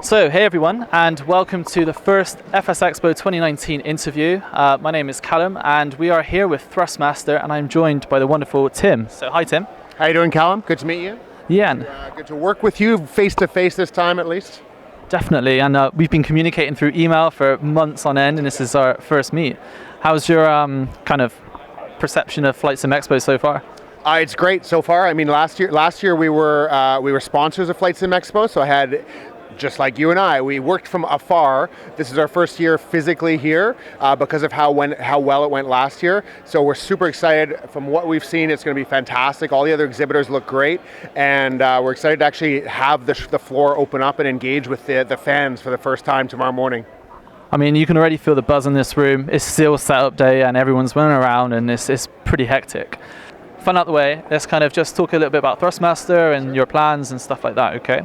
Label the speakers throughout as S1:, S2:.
S1: So, hey everyone, and welcome to the first FSExpo 2019 interview. My name is Callum, and we are here with Thrustmaster, and I'm joined by the wonderful Tim. So, hi Tim.
S2: How you doing, Callum? Good to meet you.
S1: Yeah.
S2: Good to work with you face to face this time, at least.
S1: Definitely, and we've been communicating through email for months on end, and this is our first meet. How's your kind of perception of Flight Sim Expo so far?
S2: It's great so far. I mean, last year we were sponsors of Flight Sim Expo, so I had, just like you and I, we worked from afar. This is our first year physically here because of how well it went last year. So we're super excited. From what we've seen, it's going to be fantastic. All the other exhibitors look great, and we're excited to actually have the floor open up and engage with the fans for the first time tomorrow morning.
S1: I mean, you can already feel the buzz in this room. It's still setup day, and everyone's running around, and it's pretty hectic. Fun out the way, let's kind of just talk a little bit about Thrustmaster and your plans and stuff like that, okay?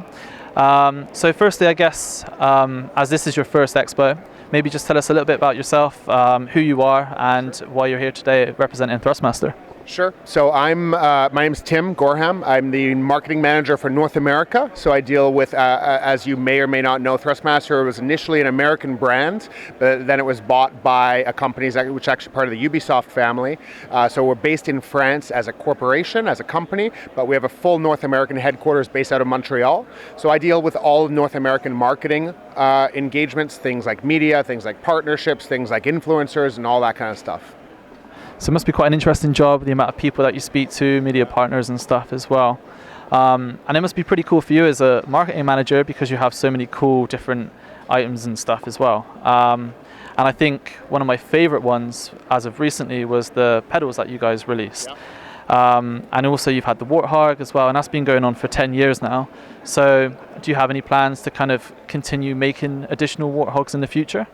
S1: So firstly, I guess, as this is your first expo, maybe just tell us a little bit about yourself, who you are, and why you're here today representing Thrustmaster.
S2: Sure. So my name's Tim Gorham. I'm the marketing manager for North America. So I deal with, as you may or may not know, Thrustmaster was initially an American brand, but then it was bought by a company which is actually part of the Ubisoft family. So we're based in France as a corporation, as a company, but we have a full North American headquarters based out of Montreal. So I deal with all of North American marketing engagements, things like media, things like partnerships, things like influencers, and all that kind of stuff.
S1: So it must be quite an interesting job, the amount of people that you speak to, media partners and stuff as well. And it must be pretty cool for you as a marketing manager because you have so many cool different items and stuff as well. And I think one of my favorite ones as of recently was the pedals that you guys released. Yeah. And also you've had the Warthog as well, and that's been going on for 10 years now. So do you have any plans to kind of continue making additional Warthogs in the future?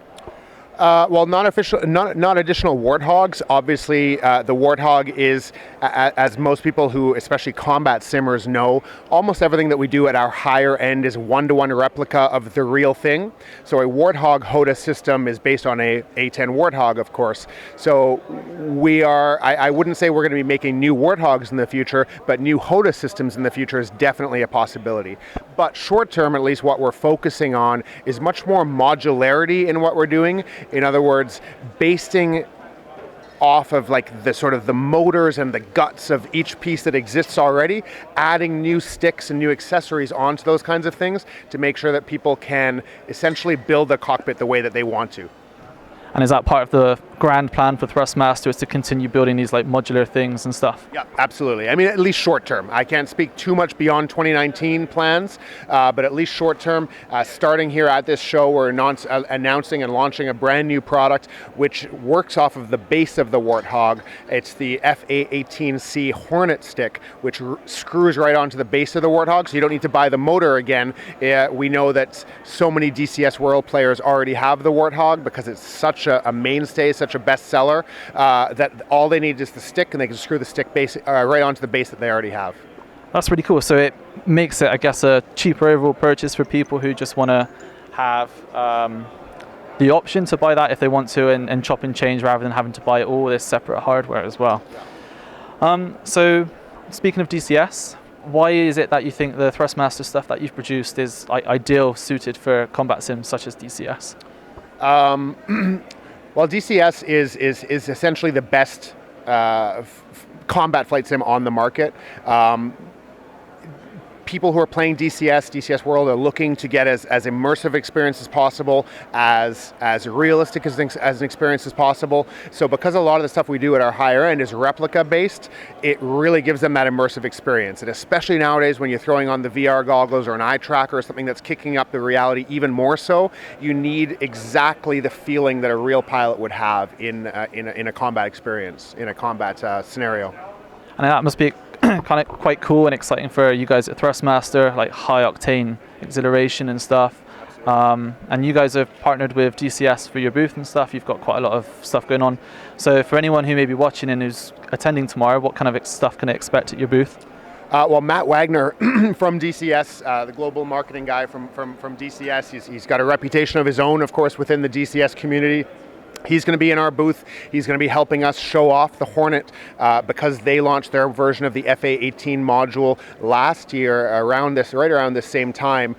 S2: Well, not additional Warthogs. Obviously, the Warthog is, as most people who, especially combat simmers, know, almost everything that we do at our higher end is one-to-one replica of the real thing. So a Warthog HOTA system is based on a A10 Warthog, of course. So I wouldn't say we're going to be making new Warthogs in the future, but new HOTA systems in the future is definitely a possibility. But short term, at least, what we're focusing on is much more modularity in what we're doing. In other words, basing off of like the sort of the motors and the guts of each piece that exists already, adding new sticks and new accessories onto those kinds of things to make sure that people can essentially build the cockpit the way that they want to.
S1: And is that part of the grand plan for Thrustmaster, is to continue building these like modular things and stuff? Yeah,
S2: absolutely. I mean, at least short term. I can't speak too much beyond 2019 plans, but at least short term, starting here at this show, we're announcing and launching a brand new product which works off of the base of the Warthog. It's the FA18C Hornet stick, which screws right onto the base of the Warthog, so you don't need to buy the motor again. We know that so many DCS World players already have the Warthog because it's such a mainstay, such a bestseller, that all they need is the stick, and they can screw the stick base right onto the base that they already have.
S1: That's really cool. So it makes it, I guess, a cheaper overall purchase for people who just want to have the option to buy that if they want to, and chop and change rather than having to buy all this separate hardware as well. So speaking of DCS, why is it that you think the Thrustmaster stuff that you've produced is ideal suited for combat sims such as DCS?
S2: Well, DCS is essentially the best combat flight sim on the market. People who are playing DCS World are looking to get as immersive experience as possible, as realistic as an experience as possible. So because a lot of the stuff we do at our higher end is replica based, it really gives them that immersive experience. And especially nowadays when you're throwing on the VR goggles or an eye tracker or something that's kicking up the reality even more so, you need exactly the feeling that a real pilot would have in a combat experience, in a combat scenario.
S1: And that must be kind of quite cool and exciting for you guys at Thrustmaster, like high octane exhilaration and stuff. And you guys have partnered with DCS for your booth and stuff. You've got quite a lot of stuff going on. So for anyone who may be watching and who's attending tomorrow, what kind of stuff can they expect at your booth?
S2: Well, Matt Wagner from DCS, the global marketing guy from DCS, he's got a reputation of his own, of course, within the DCS community. He's going to be in our booth. He's going to be helping us show off the Hornet because they launched their version of the FA18 module last year right around this same time.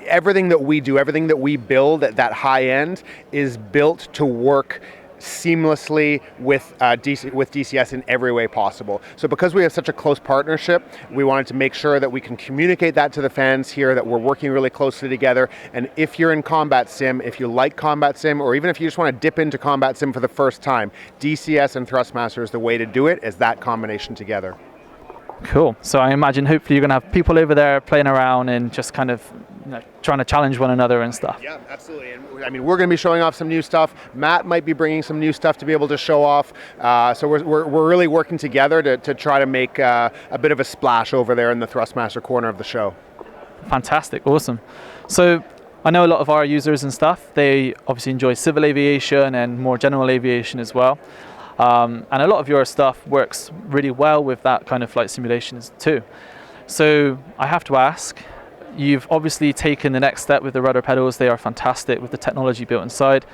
S2: everything that we do, everything that we build at that high end is built to work seamlessly with DCS in every way possible. So because we have such a close partnership, we wanted to make sure that we can communicate that to the fans here, that we're working really closely together. And if you're in combat sim, if you like combat sim, or even if you just want to dip into combat sim for the first time, DCS and Thrustmaster is the way to do it, is that combination together.
S1: Cool. So I imagine hopefully you're going to have people over there playing around and just kind of trying to challenge one another and stuff.
S2: Yeah, absolutely. And I mean, we're going to be showing off some new stuff. Matt might be bringing some new stuff to be able to show off. So we're really working together to try to make a bit of a splash over there in the Thrustmaster corner of the show.
S1: Fantastic. Awesome. So I know a lot of our users and stuff, they obviously enjoy civil aviation and more general aviation as well. And a lot of your stuff works really well with that kind of flight simulations too. So I have to ask, you've obviously taken the next step with the rudder pedals. They are fantastic with the technology built inside.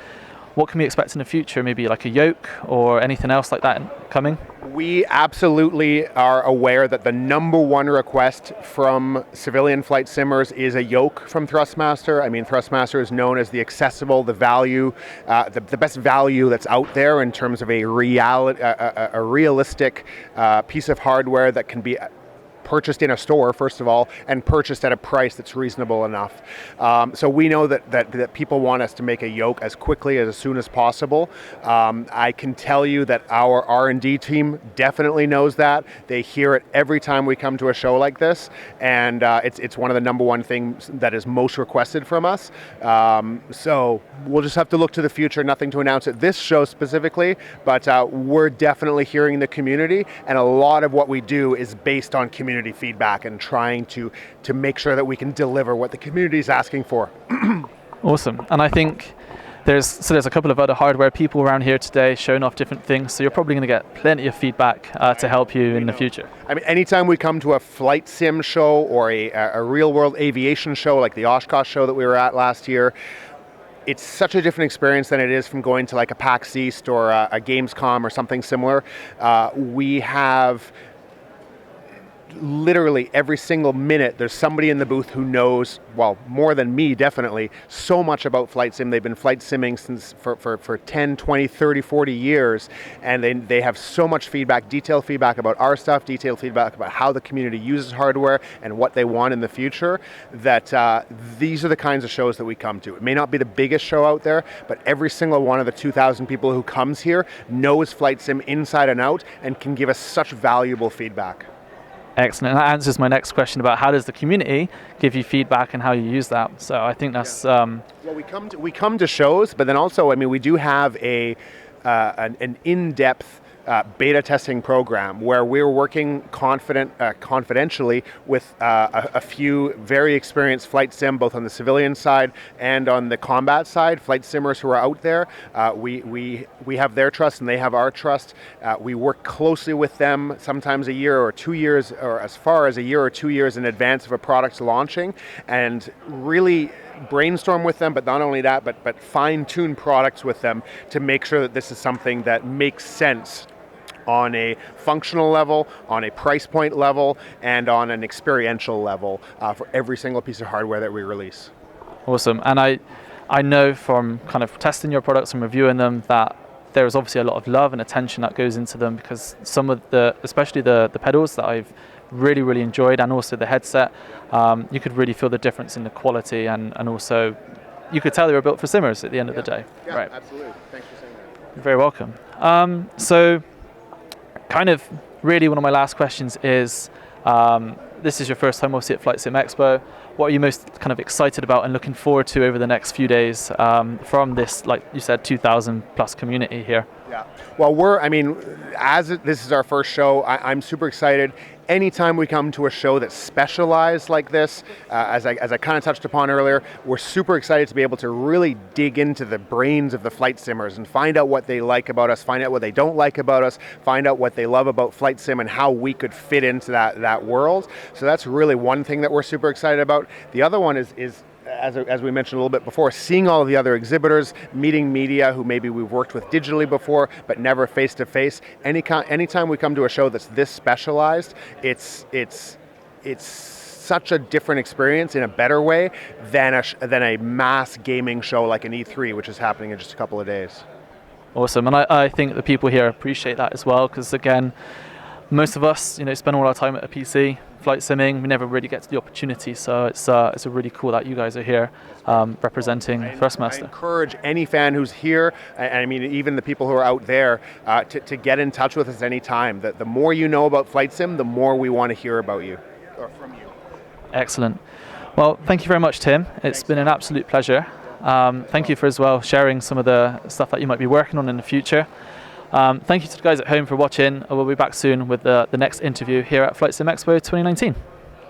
S1: What can we expect in the future? Maybe like a yoke or anything else like that coming?
S2: We absolutely are aware that the #1 request from civilian flight simmers is a yoke from Thrustmaster. I mean, Thrustmaster is known as the accessible, the value, the best value that's out there in terms of a realistic piece of hardware that can be purchased in a store, first of all, and purchased at a price that's reasonable enough. So we know that people want us to make a yoke as quickly as soon as possible. I can tell you that our R&D team definitely knows that. They hear it every time we come to a show like this, and it's one of the #1 things that is most requested from us. So we'll just have to look to the future. Nothing to announce at this show specifically, but we're definitely hearing the community, and a lot of what we do is based on community feedback and trying to make sure that we can deliver what the community is asking for.
S1: Awesome. And I think there's a couple of other hardware people around here today showing off different things, so you're probably going to get plenty of feedback to help you in the future.
S2: I mean, anytime we come to a flight sim show or a real world aviation show like the Oshkosh show that we were at last year, it's such a different experience than it is from going to like a PAX East or a Gamescom or something similar. We have literally every single minute there's somebody in the booth who knows, well, more than me definitely, so much about flight sim. They've been flight simming since for 10, 20, 30, 40 years, and they have so much feedback, detailed feedback about our stuff, detailed feedback about how the community uses hardware and what they want in the future, that these are the kinds of shows that we come to. It may not be the biggest show out there, but every single one of the 2,000 people who comes here knows flight sim inside and out and can give us such valuable feedback.
S1: Excellent. That answers my next question about how does the community give you feedback and how you use that. So I think that's
S2: well, we come to shows, but then also, I mean, we do have an in-depth beta testing program where we're working confidentially with a few very experienced flight sim, both on the civilian side and on the combat side, flight simmers who are out there. We have their trust and they have our trust. We work closely with them, sometimes a year or 2 years, or as far as a year or 2 years in advance of a product launching, and really brainstorm with them, but not only that, but fine-tune products with them to make sure that this is something that makes sense on a functional level, on a price point level, and on an experiential level for every single piece of hardware that we release.
S1: Awesome. And I know from kind of testing your products and reviewing them that there is obviously a lot of love and attention that goes into them, because some of especially the pedals that I've really enjoyed, and also the headset, you could really feel the difference in the quality, and also you could tell they were built for simmers at the end of the day.
S2: Yeah,
S1: right.
S2: Absolutely. Thanks for saying that.
S1: You're very welcome. So kind of really one of my last questions is, this is your first time obviously at FSExpo. What are you most kind of excited about and looking forward to over the next few days from this, like you said, 2,000 plus community here?
S2: Yeah. Well, this is our first show, I'm super excited. Anytime we come to a show that's specialized like this, as I kind of touched upon earlier, we're super excited to be able to really dig into the brains of the flight simmers and find out what they like about us, find out what they don't like about us, find out what they love about flight sim and how we could fit into that world. So that's really one thing that we're super excited about. The other one is as we mentioned a little bit before, seeing all of the other exhibitors, meeting media who maybe we've worked with digitally before, but never face to face. Anytime we come to a show that's this specialized, it's such a different experience in a better way than a mass gaming show like an E3, which is happening in just a couple of days.
S1: Awesome, and I think the people here appreciate that as well, because again, most of us, spend all our time at a PC, flight simming. We never really get to the opportunity, so it's really cool that you guys are here representing Thrustmaster.
S2: I encourage any fan who's here, and I mean even the people who are out there, to get in touch with us anytime. The more you know about flight sim, the more we want to hear about you or from you.
S1: Excellent. Well, thank you very much, Tim. It's been an absolute pleasure. Thank you for as well sharing some of the stuff that you might be working on in the future. Thank you to the guys at home for watching. We'll be back soon with the next interview here at FSExpo 2019.